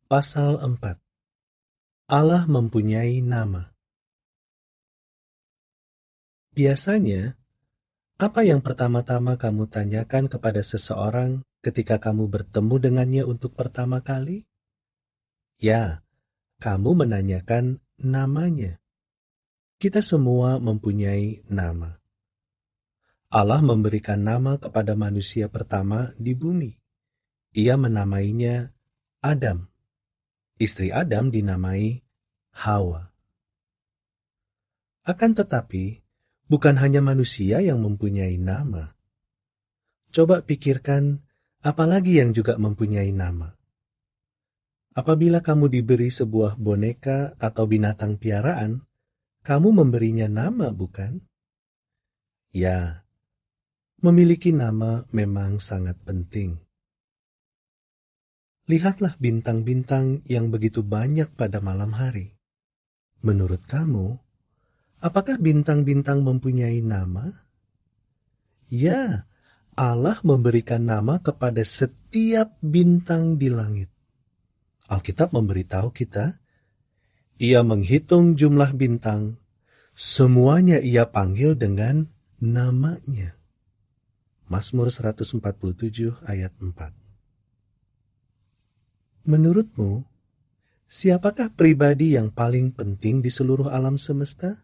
Pasal 4. Allah mempunyai nama. Biasanya, apa yang pertama-tama kamu tanyakan kepada seseorang ketika kamu bertemu dengannya untuk pertama kali? Ya, kamu menanyakan namanya. Kita semua mempunyai nama. Allah memberikan nama kepada manusia pertama di bumi. Ia menamainya Adam. Istri Adam dinamai Hawa. Akan tetapi, bukan hanya manusia yang mempunyai nama. Coba pikirkan, apalagi yang juga mempunyai nama. Apabila kamu diberi sebuah boneka atau binatang piaraan, kamu memberinya nama, bukan? Ya, memiliki nama memang sangat penting. Lihatlah bintang-bintang yang begitu banyak pada malam hari. Menurut kamu, apakah bintang-bintang mempunyai nama? Ya, Allah memberikan nama kepada setiap bintang di langit. Alkitab memberitahu kita, Ia menghitung jumlah bintang, semuanya Ia panggil dengan namanya. Mazmur 147 ayat 4. Menurutmu, siapakah pribadi yang paling penting di seluruh alam semesta?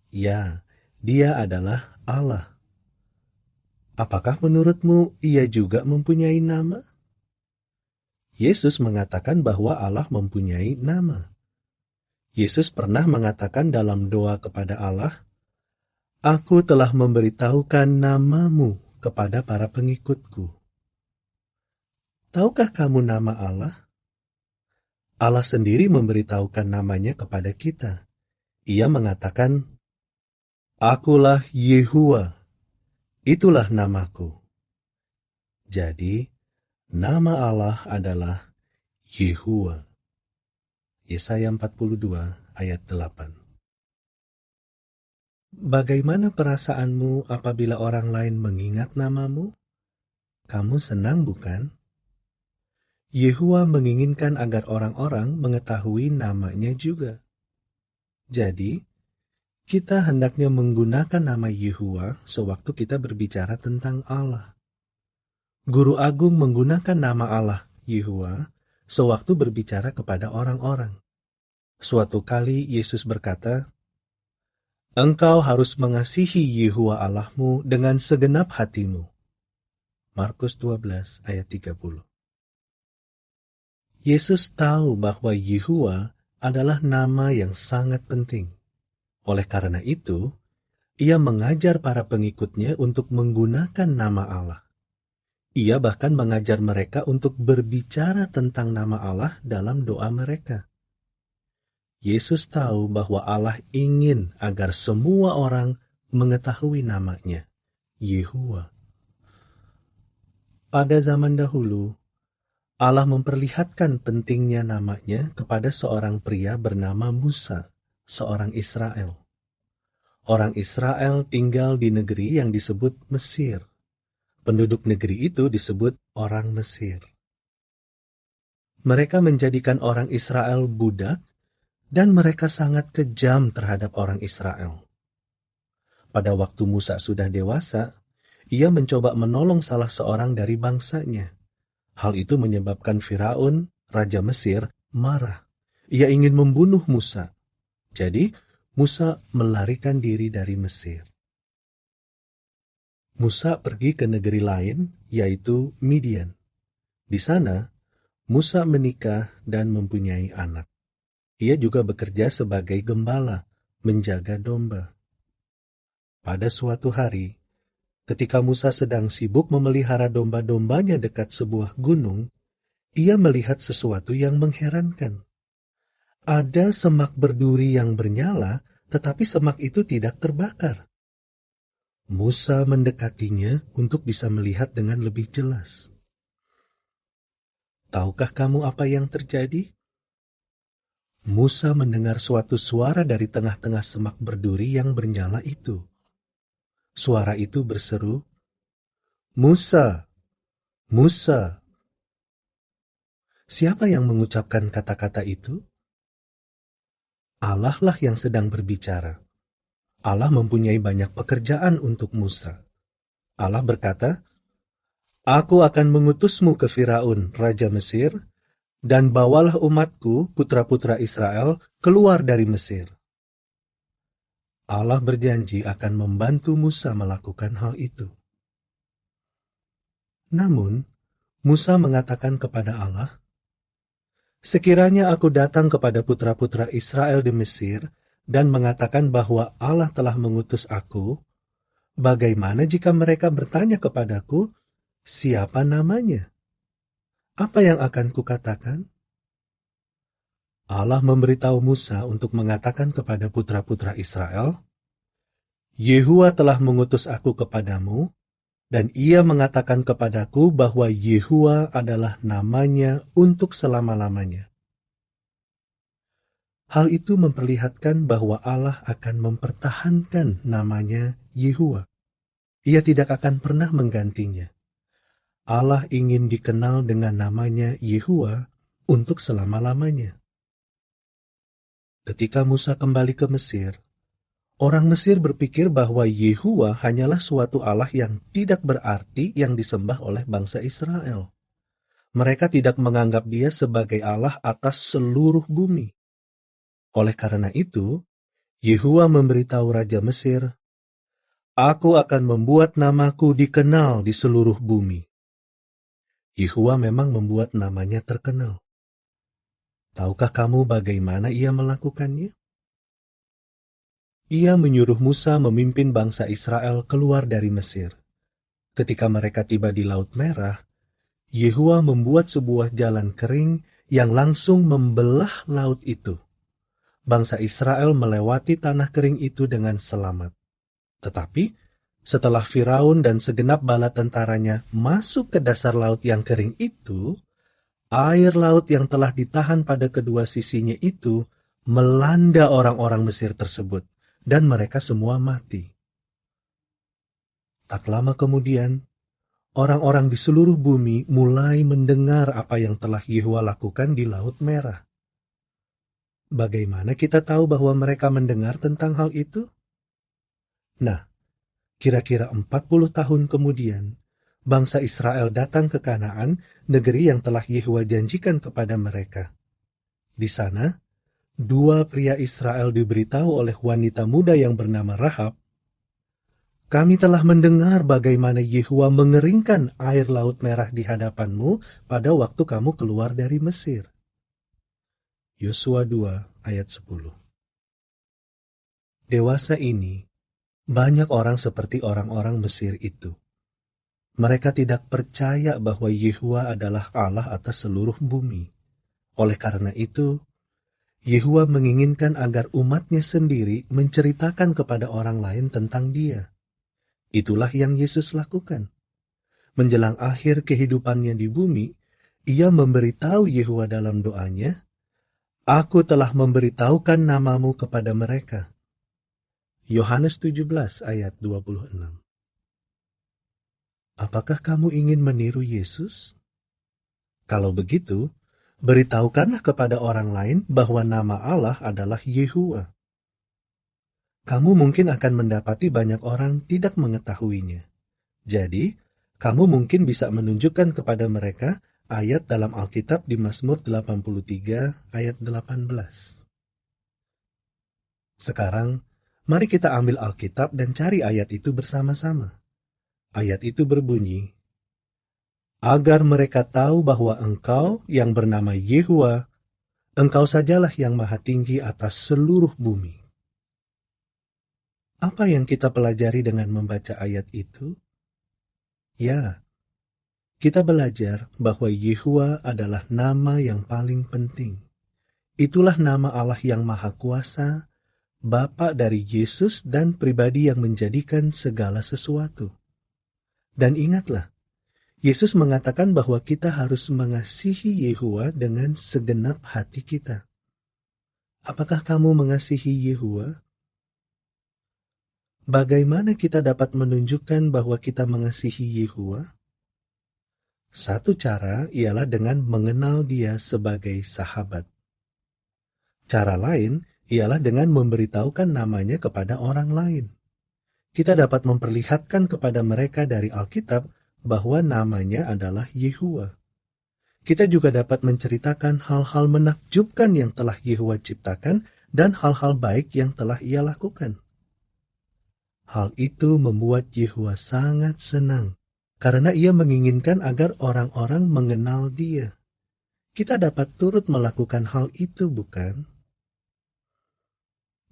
Ya, Dia adalah Allah. Apakah menurutmu Ia juga mempunyai nama? Yesus mengatakan bahwa Allah mempunyai nama. Yesus pernah mengatakan dalam doa kepada Allah, "Aku telah memberitahukan namamu kepada para pengikutku." Tahukah kamu nama Allah? Allah sendiri memberitahukan namanya kepada kita. Ia mengatakan, "Akulah Yehuwa, itulah namaku." Jadi, nama Allah adalah Yehuwa. Yesaya 42 ayat 8. Bagaimana perasaanmu apabila orang lain mengingat namamu? Kamu senang, bukan? Yehuwa menginginkan agar orang-orang mengetahui namanya juga. Jadi, kita hendaknya menggunakan nama Yehuwa sewaktu kita berbicara tentang Allah. Guru Agung menggunakan nama Allah, Yehuwa, sewaktu berbicara kepada orang-orang. Suatu kali Yesus berkata, "Engkau harus mengasihi Yehuwa Allahmu dengan segenap hatimu." Markus 12 ayat 30. Yesus tahu bahwa Yehuwa adalah nama yang sangat penting. Oleh karena itu, Ia mengajar para pengikutnya untuk menggunakan nama Allah. Ia bahkan mengajar mereka untuk berbicara tentang nama Allah dalam doa mereka. Yesus tahu bahwa Allah ingin agar semua orang mengetahui namanya, Yehuwa. Pada zaman dahulu, Allah memperlihatkan pentingnya namanya kepada seorang pria bernama Musa, seorang Israel. Orang Israel tinggal di negeri yang disebut Mesir. Penduduk negeri itu disebut orang Mesir. Mereka menjadikan orang Israel budak, dan mereka sangat kejam terhadap orang Israel. Pada waktu Musa sudah dewasa, ia mencoba menolong salah seorang dari bangsanya. Hal itu menyebabkan Firaun, raja Mesir, marah. Ia ingin membunuh Musa. Jadi, Musa melarikan diri dari Mesir. Musa pergi ke negeri lain, yaitu Midian. Di sana, Musa menikah dan mempunyai anak. Ia juga bekerja sebagai gembala, menjaga domba. Pada suatu hari, ketika Musa sedang sibuk memelihara domba-dombanya dekat sebuah gunung, ia melihat sesuatu yang mengherankan. Ada semak berduri yang bernyala, tetapi semak itu tidak terbakar. Musa mendekatinya untuk bisa melihat dengan lebih jelas. Tahukah kamu apa yang terjadi? Musa mendengar suatu suara dari tengah-tengah semak berduri yang bernyala itu. Suara itu berseru, "Musa, Musa." Siapa yang mengucapkan kata-kata itu? Allah lah yang sedang berbicara. Allah mempunyai banyak pekerjaan untuk Musa. Allah berkata, "Aku akan mengutusmu ke Firaun, Raja Mesir, dan bawalah umatku, putra-putra Israel, keluar dari Mesir." Allah berjanji akan membantu Musa melakukan hal itu. Namun, Musa mengatakan kepada Allah, "Sekiranya aku datang kepada putra-putra Israel di Mesir dan mengatakan bahwa Allah telah mengutus aku, bagaimana jika mereka bertanya kepadaku, 'Siapa namanya?' Apa yang akan kukatakan?" Allah memberitahu Musa untuk mengatakan kepada putra-putra Israel, "Yehua telah mengutus aku kepadamu, dan ia mengatakan kepadaku bahwa Yehua adalah namanya untuk selama-lamanya." Hal itu memperlihatkan bahwa Allah akan mempertahankan namanya Yehua. Ia tidak akan pernah menggantinya. Allah ingin dikenal dengan namanya Yehua untuk selama-lamanya. Ketika Musa kembali ke Mesir, orang Mesir berpikir bahwa Yehua hanyalah suatu Allah yang tidak berarti yang disembah oleh bangsa Israel. Mereka tidak menganggap dia sebagai Allah atas seluruh bumi. Oleh karena itu, Yehua memberitahu Raja Mesir, "Aku akan membuat namaku dikenal di seluruh bumi." Yehua memang membuat namanya terkenal. Tahukah kamu bagaimana ia melakukannya? Ia menyuruh Musa memimpin bangsa Israel keluar dari Mesir. Ketika mereka tiba di Laut Merah, Yehua membuat sebuah jalan kering yang langsung membelah laut itu. Bangsa Israel melewati tanah kering itu dengan selamat. Tetapi, setelah Firaun dan segenap bala tentaranya masuk ke dasar laut yang kering itu, air laut yang telah ditahan pada kedua sisinya itu melanda orang-orang Mesir tersebut, dan mereka semua mati. Tak lama kemudian, orang-orang di seluruh bumi mulai mendengar apa yang telah Yehua lakukan di Laut Merah. Bagaimana kita tahu bahwa mereka mendengar tentang hal itu? Nah, kira-kira 40 tahun kemudian, bangsa Israel datang ke Kanaan, negeri yang telah Yehua janjikan kepada mereka. Di sana, dua pria Israel diberitahu oleh wanita muda yang bernama Rahab, "Kami telah mendengar bagaimana Yehua mengeringkan air Laut Merah di hadapanmu pada waktu kamu keluar dari Mesir." Yosua 2 ayat 10. Dewasa ini, banyak orang seperti orang-orang Mesir itu. Mereka tidak percaya bahwa Yehua adalah Allah atas seluruh bumi. Oleh karena itu, Yehua menginginkan agar umatnya sendiri menceritakan kepada orang lain tentang Dia. Itulah yang Yesus lakukan. Menjelang akhir kehidupannya di bumi, Ia memberitahu Yehua dalam doanya, "Aku telah memberitahukan namamu kepada mereka." Yohanes 17 ayat 26. Apakah kamu ingin meniru Yesus? Kalau begitu, beritahukanlah kepada orang lain bahwa nama Allah adalah Yehua. Kamu mungkin akan mendapati banyak orang tidak mengetahuinya. Jadi, kamu mungkin bisa menunjukkan kepada mereka ayat dalam Alkitab di Mazmur 83 ayat 18. Sekarang, mari kita ambil Alkitab dan cari ayat itu bersama-sama. Ayat itu berbunyi, "Agar mereka tahu bahwa Engkau yang bernama Yehua, Engkau sajalah yang maha tinggi atas seluruh bumi." Apa yang kita pelajari dengan membaca ayat itu? Ya, kita belajar bahwa Yehua adalah nama yang paling penting. Itulah nama Allah yang Maha Kuasa, Bapa dari Yesus dan pribadi yang menjadikan segala sesuatu. Dan ingatlah, Yesus mengatakan bahwa kita harus mengasihi Yehua dengan segenap hati kita. Apakah kamu mengasihi Yehua? Bagaimana kita dapat menunjukkan bahwa kita mengasihi Yehua? Satu cara ialah dengan mengenal Dia sebagai sahabat. Cara lain ialah dengan memberitahukan namanya kepada orang lain. Kita dapat memperlihatkan kepada mereka dari Alkitab bahwa namanya adalah Yehuwa. Kita juga dapat menceritakan hal-hal menakjubkan yang telah Yehuwa ciptakan dan hal-hal baik yang telah Ia lakukan. Hal itu membuat Yehuwa sangat senang, karena Ia menginginkan agar orang-orang mengenal Dia. Kita dapat turut melakukan hal itu, bukan?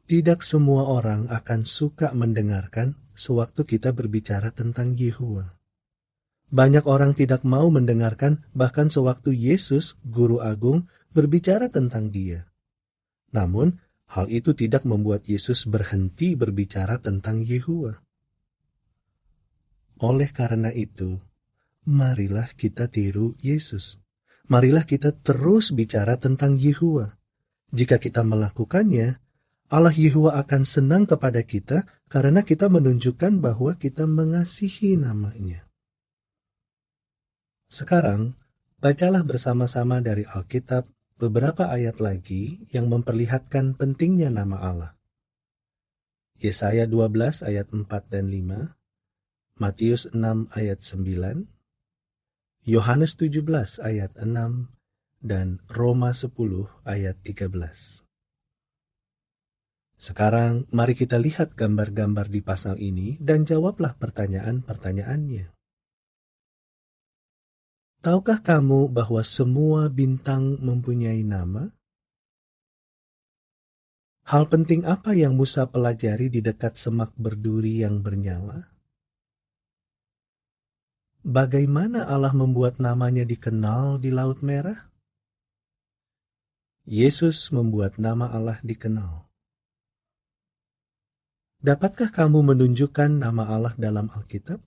Tidak semua orang akan suka mendengarkan sewaktu kita berbicara tentang Yehuwa. Banyak orang tidak mau mendengarkan bahkan sewaktu Yesus, Guru Agung, berbicara tentang Dia. Namun, hal itu tidak membuat Yesus berhenti berbicara tentang Yehuwa. Oleh karena itu, marilah kita tiru Yesus. Marilah kita terus bicara tentang Yehuwa. Jika kita melakukannya, Allah Yehuwa akan senang kepada kita karena kita menunjukkan bahwa kita mengasihi nama-Nya. Sekarang, bacalah bersama-sama dari Alkitab beberapa ayat lagi yang memperlihatkan pentingnya nama Allah. Yesaya 12 ayat 4 dan 5, Matius 6 ayat 9, Yohanes 17 ayat 6, dan Roma 10 ayat 13. Sekarang, mari kita lihat gambar-gambar di pasal ini dan jawablah pertanyaan-pertanyaannya. Tahukah kamu bahwa semua bintang mempunyai nama? Hal penting apa yang Musa pelajari di dekat semak berduri yang bernyala? Bagaimana Allah membuat namanya dikenal di Laut Merah? Yesus membuat nama Allah dikenal. Dapatkah kamu menunjukkan nama Allah dalam Alkitab?